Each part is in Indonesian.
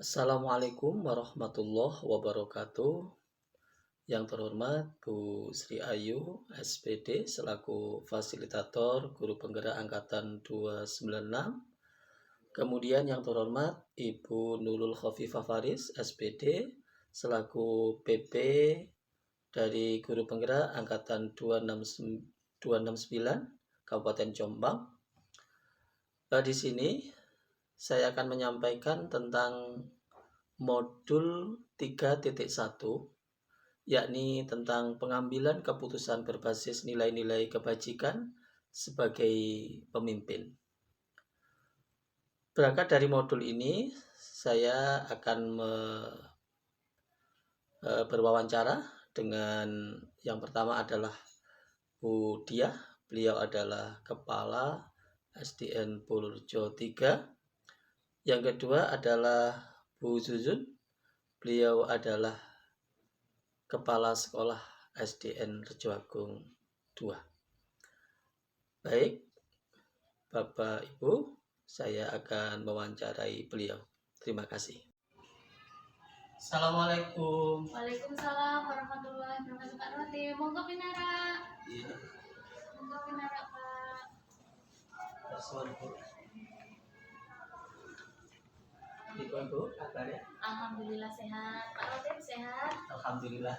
Assalamualaikum warahmatullahi wabarakatuh. Yang terhormat Bu Sri Ayu, SPD, selaku fasilitator Guru Penggerak Angkatan 296. Kemudian yang terhormat Ibu Nurul Khofifah Faris, SPD, selaku PP dari Guru Penggerak Angkatan 269 Kabupaten Jombang. Di sini saya akan menyampaikan tentang modul 3.1, yakni tentang pengambilan keputusan berbasis nilai-nilai kebajikan sebagai pemimpin. Berangkat dari modul ini, saya akan berwawancara dengan yang pertama adalah Bu Diah. Beliau adalah Kepala SDN Purworejo 3. Yang kedua adalah Bu Zuzun. Beliau adalah Kepala Sekolah SDN Rejoagung 2. Baik, Bapak Ibu, saya akan mewawancarai beliau. Terima kasih. Assalamualaikum. Waalaikumsalam warahmatullahi wabarakatuh. Pak Roti, monggo pinara. Iya. Monggo pinara, Pak. Bu, kabarnya? Alhamdulillah sehat. Pak Roti sehat? Alhamdulillah.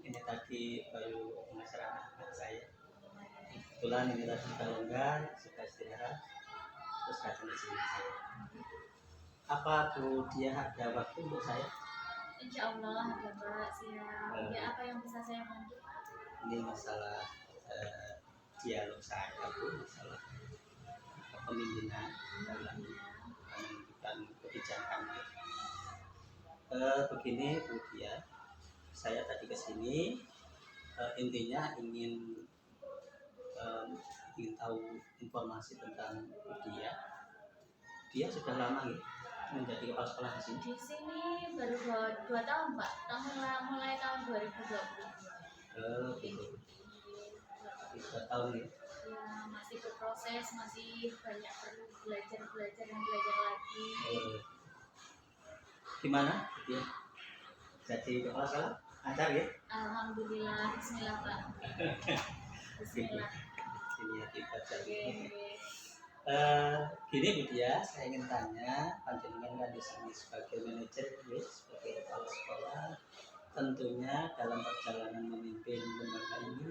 Ini tadi baru pengacara anak saya. Kebetulan ini tadi longgar, suka istirahat, terus datang ke sini. Apa Bu Dia ada waktu untuk saya? Insya Allah ada Pak, siap. Ya, apa yang bisa saya bantu? Ini masalah dialog saya, Bu, masalah kepemimpinan dalam menentukan kebijakan. Begini Bu Dia, saya tadi ke sini intinya ingin tahu informasi tentang Bu Dia. Dia sudah lama ya menjadi kepala sekolah di sini? Di sini baru 2 tahun Pak, mulai tahun 2022. Gitu. 2 tahun ya? Ya, masih berproses, masih banyak perlu belajar dan belajar lagi. Gimana dia jadi kepala sekolah? Lancar ya? Alhamdulillah, bismillah Pak. Bismillah. Ini ya kita jadi. Gini Bu Dia, saya ingin tanya, panjenengan kan di sini sebagai manajer, sebagai kepala sekolah, tentunya dalam perjalanan memimpin lembaga ini,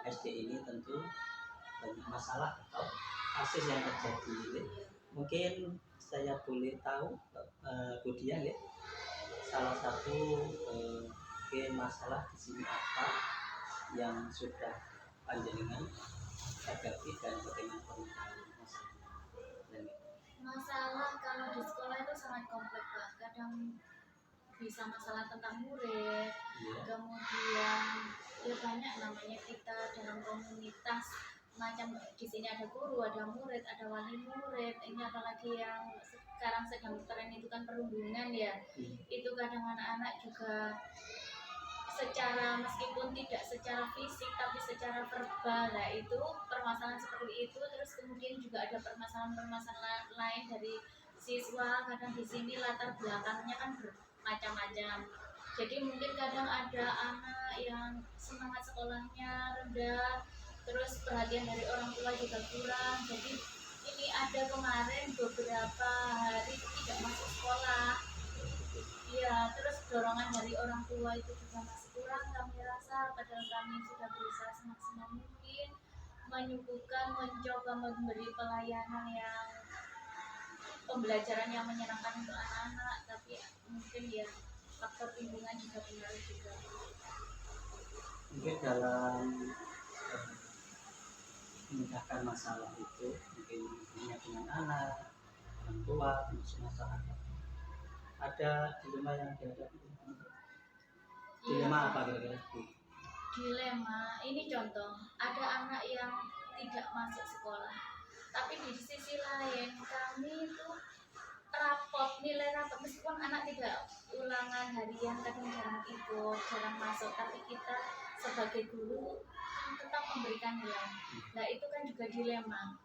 SD ini tentu banyak masalah atau kasus yang terjadi. Mungkin saya boleh tahu Bu Dia ya, salah satu masalah di sini apa yang sudah panjenengan hadapi dan bagaimana komentar masalah kalau di sekolah itu sangat kompleks Pak. Kadang bisa masalah tentang murid, kemudian ya banyak namanya kita dalam komunitas, macam di sini ada guru, ada murid, ada wali murid. Ini apalagi yang sekarang sedang tren itu kan perundungan ya. Itu kadang anak-anak juga secara meskipun tidak secara fisik tapi secara verbal, nah itu permasalahan seperti itu. Terus kemudian juga ada permasalahan lain dari siswa. Kadang di sini latar belakangnya kan bermacam-macam, jadi mungkin kadang ada anak yang semangat sekolahnya rendah, terus perhatian dari orang tua juga kurang. Jadi ini ada kemarin beberapa hari tidak masuk sekolah. Iya, terus dorongan dari orang tua itu juga masih kurang kami rasa, padahal kami sudah berusaha semaksimal mungkin menyuguhkan, mencoba memberi pelayanan yang pembelajaran yang menyenangkan untuk anak-anak, tapi mungkin ya faktor lingkungan juga pengaruh juga. Mungkin dalam memecahkan masalah itu, mungkin dengan anak, orang tua, termasuk masyarakat, ada dilema yang dihadapi. Dilema apa kira-kira? Dilema ini contoh, ada anak yang tidak masuk sekolah, tapi di sisi lain kami itu nilai rapot, meskipun anak tidak ulangan harian, kadang jarang ikut, jarang masuk, tapi kita sebagai guru tetap memberikan nilai. Nah itu kan juga dilema.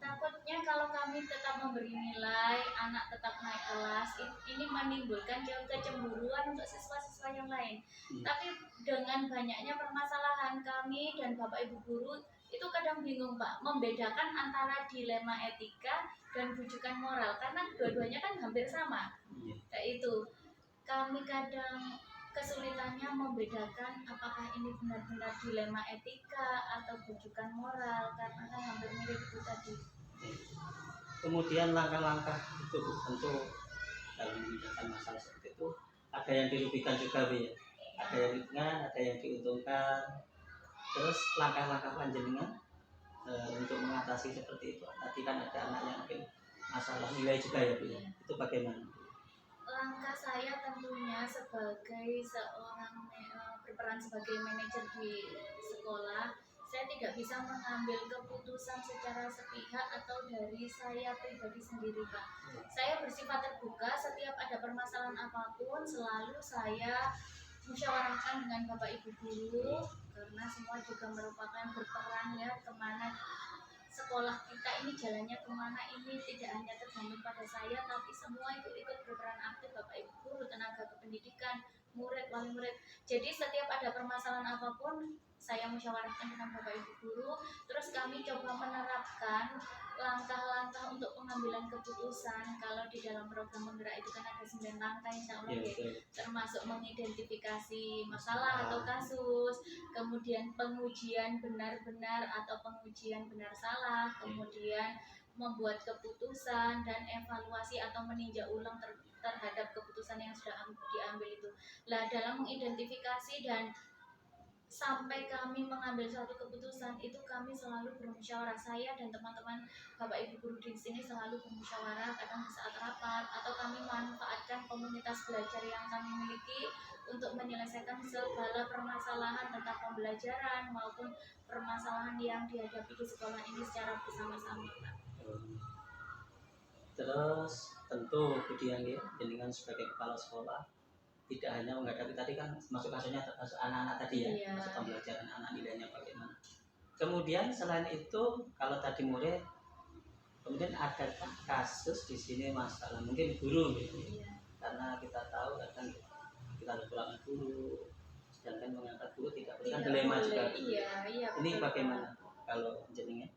Takutnya kalau kami tetap memberi nilai, anak tetap naik kelas, ini menimbulkan kecemburuan untuk siswa-siswa yang lain. Tapi dengan banyaknya permasalahan kami dan Bapak Ibu guru itu kadang bingung Pak, membedakan antara dilema etika dan bujukan moral, karena dua-duanya kan hampir sama. Kayak itu, kami kadang kesulitannya membedakan apakah ini benar-benar dilema etika atau bujukan moral, karena kan hampir mirip itu tadi. Kemudian langkah-langkah itu tentu dalam memecahkan masalah seperti itu ada yang dirugikan juga Bu ya. Ada yang ringan, ada yang diuntungkan. Terus langkah-langkah panjenengan untuk mengatasi seperti itu. Tadi kan ada anak yang mungkin masalah nilai juga ya Bu ya. Itu bagaimana? Langkah saya tentunya sebagai seorang berperan sebagai manajer di sekolah, saya tidak bisa mengambil keputusan secara sepihak atau dari saya pribadi sendiri Pak. Saya bersifat terbuka, setiap ada permasalahan apapun selalu saya musyawarahkan dengan Bapak Ibu guru, karena semua juga merupakan berperan ya kemana sekolah kita ini jalannya kemana ini tidak hanya tergantung pada saya, tapi semua itu ikut berperan aktif, Bapak Ibu guru, tenaga kependidikan, murid, wali murid. Jadi setiap ada permasalahan apapun saya musyawarahkan dengan Bapak Ibu guru, terus kami coba menerapkan langkah-langkah untuk pengambilan keputusan. Kalau di dalam program menggerak itu kan ada 9 langkah insya Allah ya, termasuk mengidentifikasi masalah atau kasus, kemudian pengujian benar-benar atau pengujian benar salah, kemudian membuat keputusan dan evaluasi atau meninjau ulang terhadap keputusan yang sudah diambil itu. Lah dalam mengidentifikasi dan sampai kami mengambil suatu keputusan itu kami selalu bermusyawarah, saya dan teman-teman Bapak Ibu guru di sini selalu bermusyawarah, kadang di saat rapat atau kami manfaatkan komunitas belajar yang kami miliki untuk menyelesaikan segala permasalahan tentang pembelajaran maupun permasalahan yang dihadapi di sekolah ini secara bersama-sama. Terus tentu kemudian ya dengan sebagai kepala sekolah tidak hanya menghadapi tadi kan masuk kasusnya anak-anak tadi ya, masuk pembelajaran anak nilainya bagaimana. Kemudian selain itu kalau tadi murid, kemudian adakah kasus di sini masalah mungkin guru gitu, karena kita tahu kadang kita ada pulangan guru, sedangkan mengangkat guru tidak boleh, kan dilema juga. Ini bagaimana kalau jenengnya?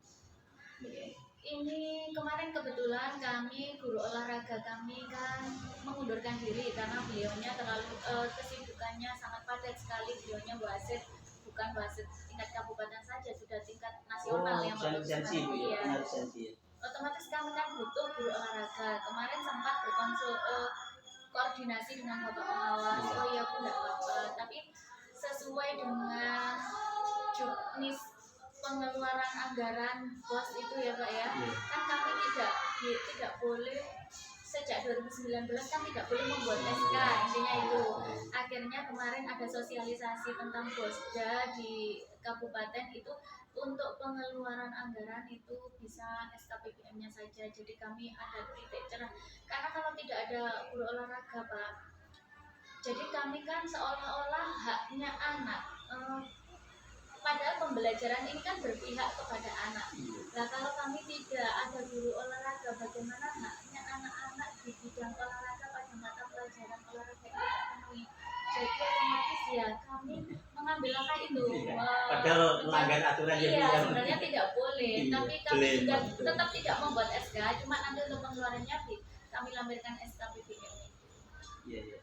Ini kemarin kebetulan kami guru olahraga kami kan mengundurkan diri karena beliaunya terlalu kesibukannya sangat padat sekali. Beliaunya wasit, bukan wasit tingkat kabupaten saja, sudah tingkat nasional yang berlisensi ya. Otomatis kami kan butuh guru olahraga. Kemarin sempat koordinasi dengan bapak pengawas. Oh ya Bu, tidak apa-apa, tapi sesuai dengan juknis pengeluaran anggaran BOS itu ya Pak ya, kan kami tidak boleh sejak 2019 kan tidak boleh membuat SK, intinya itu. Akhirnya kemarin ada sosialisasi tentang BOSDA di kabupaten itu untuk pengeluaran anggaran itu bisa SKPBM-nya saja. Jadi kami ada titik cerah, karena kalau tidak ada guru olahraga Pak, jadi kami kan seolah-olah haknya anak. Padahal pembelajaran ini kan berpihak kepada anak. Nah kalau kami tidak ada guru olahraga, bagaimana haknya anak-anak di bidang olahraga pada mata pelajaran olahraga itu terpenuhi? Jadi otomatis ya kami mengambil langkah itu. Padahal melanggar aturan iya, sebenarnya tidak boleh, tapi kami juga tetap tidak membuat SK, cuma nanti untuk pengeluarannya kami lampirkan SKPBM.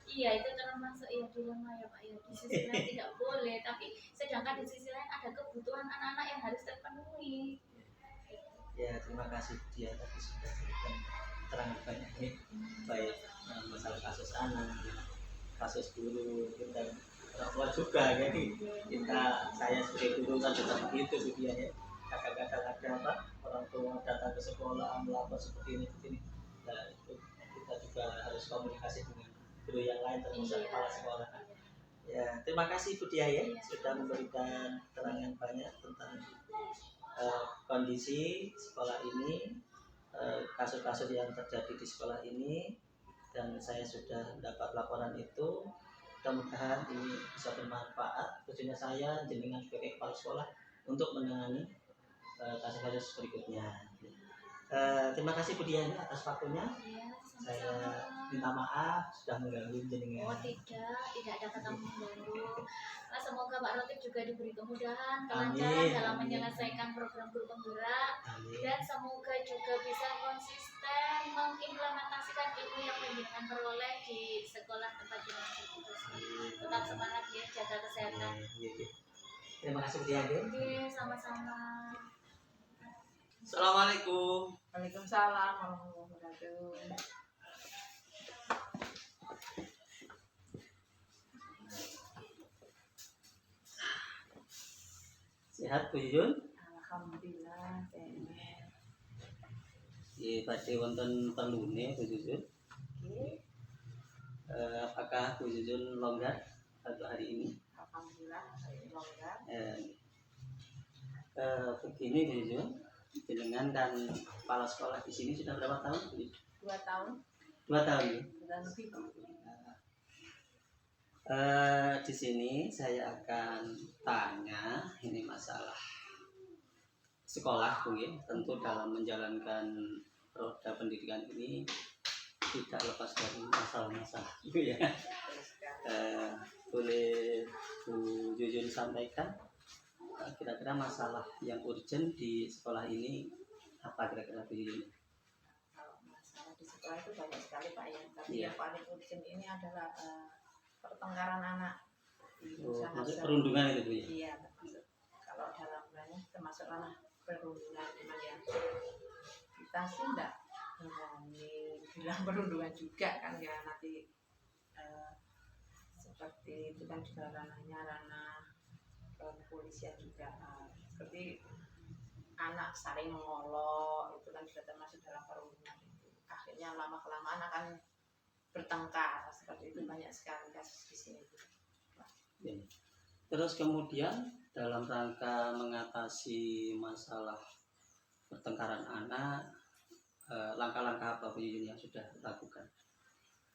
Iya, itu termasuk ya dilema ya Pak ya. Di sisi lain tidak boleh, tapi sedangkan di sisi lain ada kebutuhan anak-anak yang harus terpenuhi. Ya, terima kasih dia tadi sudah berikan terang banyak nih, baik masalah kasus anak, kasus guru, dan orang tua juga. Jadi saya sebagai guru kan tetap begitu dia ya. Kadang-kadang ada apa orang tua datang ke sekolah melapor seperti ini. Nah itu kita juga harus komunikasi dengan guru yang lain termasuk kepala sekolah. Ya, terima kasih Bu Dia ya sudah memberikan keterangan banyak tentang kondisi sekolah ini, kasus-kasus yang terjadi di sekolah ini, dan saya sudah dapat laporan itu. Mudah-mudahan ini bisa bermanfaat khususnya saya jenengan sebagai kepala sekolah untuk menangani kasus-kasus berikutnya. Terima kasih Bu Diani atas waktunya. Iya, Saya sama-sama. minta maaf sudah mengganggu jenengan. Oh tidak ada kata mengganggu. Nah, semoga Pak Latif juga diberi kemudahan, kelancaran Amin, dalam amin. menyelesaikan program guru penggerak, Amin. dan semoga juga bisa konsisten mengimplementasikan ilmu yang penjenengan peroleh di sekolah tempat jenengan bertugas. Tetap semangat ya, jaga kesehatan. Terima kasih Bu Diani. Oke, sama-sama. Assalamualaikum. Waalaikumsalam warahmatullahi wabarakatuh. Sehat Bu Yuyun? Alhamdulillah sehat. Badhe wonten perlune Bu Yuyun. Oke, Apakah Bu Yuyun longgar untuk hari ini? alhamdulillah saya longgar. Begini Bu Yuyun, jenengan dan kepala sekolah di sini sudah berapa tahun Bu Yuyun? 2 tahun 2 tahun ya? dan lebih. Di sini saya akan tanya ini masalah sekolah Bu ya. Tentu dalam menjalankan roda pendidikan ini tidak lepas dari masalah-masalah Bu ya. Boleh Bu Yuyun sampaikan kira-kira masalah yang urgent di sekolah ini apa kira-kira Bu Yuyun? Kalau masalah di sekolah itu banyak sekali Pak ya. Tapi Iya. yang paling urgent ini adalah pertengkaran anak. Maksud perundungan itu Bu ya? Iya, termasuk. Kalau dalam banyak termasuk ranah perundungan, cuman ya kita sih enggak berani bilang perundungan juga kan ya, nanti seperti itu kan juga ranahnya ranah kepolisian juga, seperti anak saling mengolok itu kan juga termasuk dalam perundungan itu. Akhirnya lama kelamaan akan bertengkar seperti itu, banyak sekali kasus di sini. Terus kemudian dalam rangka mengatasi masalah pertengkaran anak, langkah-langkah apa Bu Yuyun yang sudah dilakukan?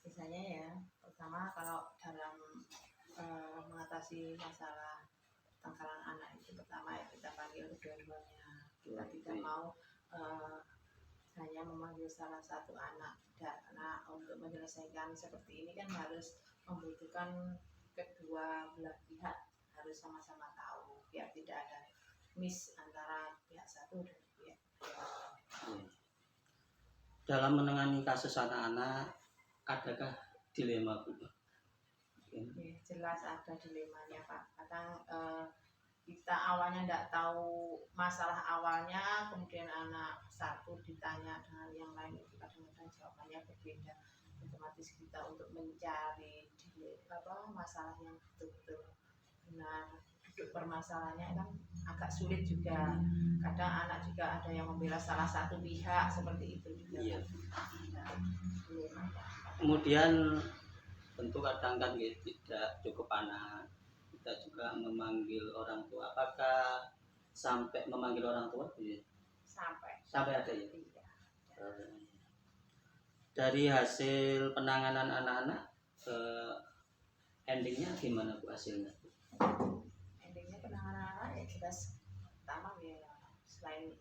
Misalnya ya, pertama kalau dalam mengatasi masalah pertengkaran anak itu, pertama ya kita panggil kedua-duanya. Kita tidak mau hanya memanggil salah satu anak, karena untuk menyelesaikan seperti ini kan harus membutuhkan kedua belah pihak harus sama-sama tahu biar tidak ada miss antara pihak satu dan pihak lain. Dalam menangani kasus anak-anak adakah dilema Bu? Ya, jelas ada dilemanya Pak. Kadang kita awalnya tidak tahu masalah awalnya, kemudian anak satu ditanya dengan yang lain itu kadang-kadang jawabannya berbeda. Otomatis kita untuk mencari masalah yang betul-betul benar, duduk permasalahannya kan agak sulit juga. Kadang anak juga ada yang membela salah satu pihak seperti itu juga. Iya. Dilema. Kemudian tentu kadang kan tidak cukup anak, kita juga memanggil orang tua. Apakah sampai memanggil orang tua? Ya? Sampai ada ya? Iya. Dari hasil penanganan anak-anak, endingnya gimana Bu hasilnya? Endingnya penanganan anak ya jelas, pertama ya selain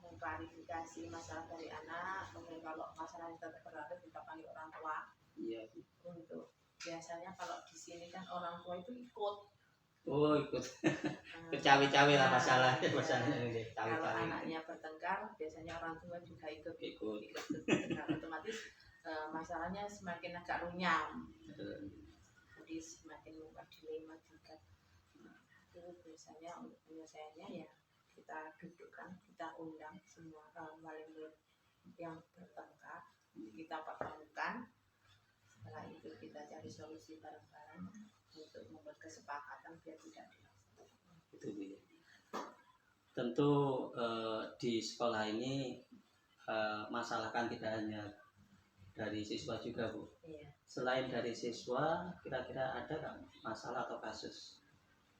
mengklarifikasi masalah dari anak, kemudian kalau masalah yang tetap berlanjut kita panggil orang tua. Iya. Untuk biasanya kalau di sini kan orang tua itu ikut. Oh ikut. Kecawi-cawi lah masalah. Iya. Kalau anaknya bertengkar, biasanya orang tua juga ikut bertengkar. Otomatis masalahnya semakin agak runyam. Jadi semakin membuat dilema juga. Itu biasanya untuk penyelesaiannya ya kita dudukkan, kita undang semua wali murid yang bertengkar, kita pertemukan. Setelah itu kita cari solusi bareng-bareng untuk membuat kesepakatan biar tidak dilaksanakan. Itu Bu ya. Tentu di sekolah ini masalah kan tidak hanya dari siswa juga Bu. Iya. Selain dari siswa, kira-kira ada nggak masalah atau kasus?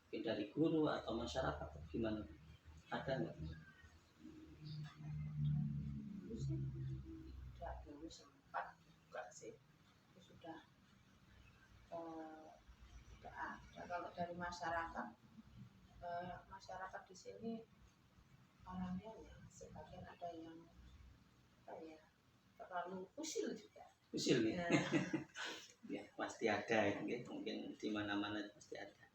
Mungkin dari guru atau masyarakat atau gimana? Ada nggak? Dulu sempat juga sih, itu sudah tidak ada. Kalau dari masyarakat, masyarakat di sini orangnya ya sebagian ada yang kayak terlalu usil juga. Usil nih. Nah, Ya, pasti ada ya, mungkin di mana-mana pasti ada.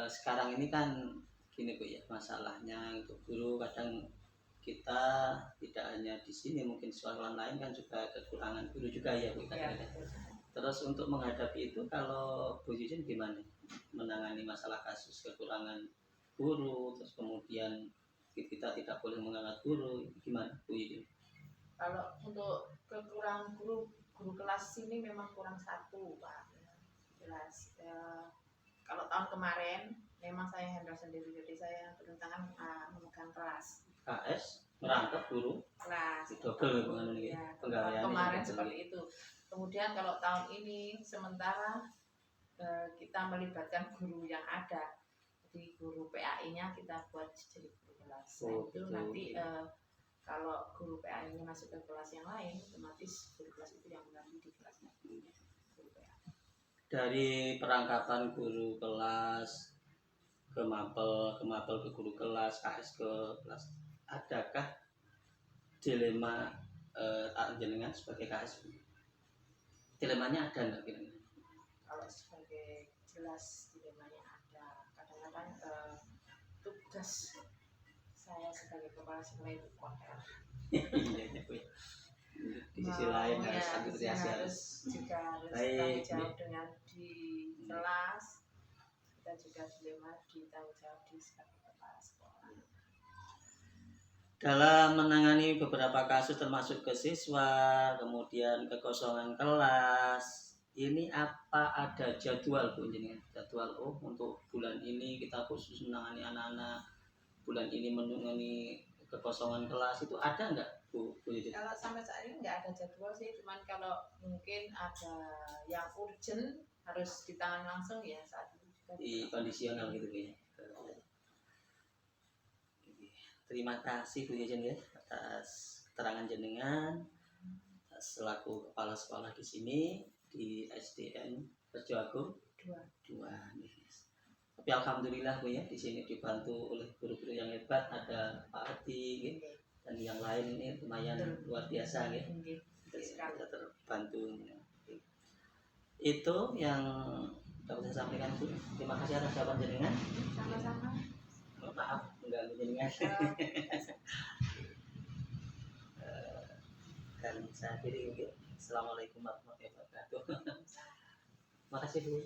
Sekarang ini kan gini Bu ya, masalahnya untuk guru kadang kita tidak hanya di sini, mungkin sekolah lain kan juga kekurangan guru juga ya Bu. ya, Terus untuk menghadapi itu kalau Bu Yujin gimana menangani masalah kasus kekurangan guru, terus kemudian kita tidak boleh mengangkat guru, gimana Bu Yujin? kalau untuk kekurangan guru kelas ini memang kurang satu Pak, jelas. Kalau tahun kemarin memang saya handle sendiri, jadi saya turun tangan memegang kelas. KS merangkap guru Kelas. double pengen ini Ya, penggawaian kemarin seperti itu. Kemudian kalau tahun ini sementara kita melibatkan guru yang ada, jadi guru PAI-nya kita buat jadi guru kelas. Nah, itu nanti kalau guru PAI-nya masuk ke kelas yang lain, otomatis guru kelas itu yang mengganti di kelasnya guru PAI. dari perangkapan guru kelas ke mapel ke guru kelas, KS ke kelas, adakah dilema jenengan sebagai KS? Dilemanya ada nggak kira-kira? Kalau sebagai jelas dilemanya ada, kadang-kadang tugas saya sebagai kepala sekolah itu kotor. Iya, Bu. Di sisi lain harus antusias, harus juga harus baik, tanggung jawab dengan di kelas. Kita juga dilema di tanggung jawab di sebagai kepala sekolah. dalam menangani beberapa kasus termasuk ke siswa, kemudian kekosongan kelas, ini apa ada jadwal Bu jenengan? Jadwal untuk bulan ini kita khusus menangani anak-anak, bulan ini menangani kekosongan kelas, itu ada nggak Bu Yudit? Kalau sampai saat ini nggak ada jadwal sih, cuman kalau mungkin ada yang urgent harus ditangani langsung ya saat itu juga Di kondisional gitu ya. Terima kasih Bu Yudit ya atas keterangan jenengan selaku kepala sekolah di sini di SDN Rejo Agung 2. Tapi alhamdulillah Bu ya, di sini dibantu oleh guru-guru yang hebat, ada Pak Adi gitu, dan yang lain ini lumayan luar biasa gitu. Kita terbantu. Itu yang dapat saya sampaikan Bu. Terima kasih atas jawaban jenengan. Sama-sama. Maaf mengganggu jenengan. Dan saya akhiri mungkin. Assalamualaikum warahmatullahi wabarakatuh. Terima kasih Bu.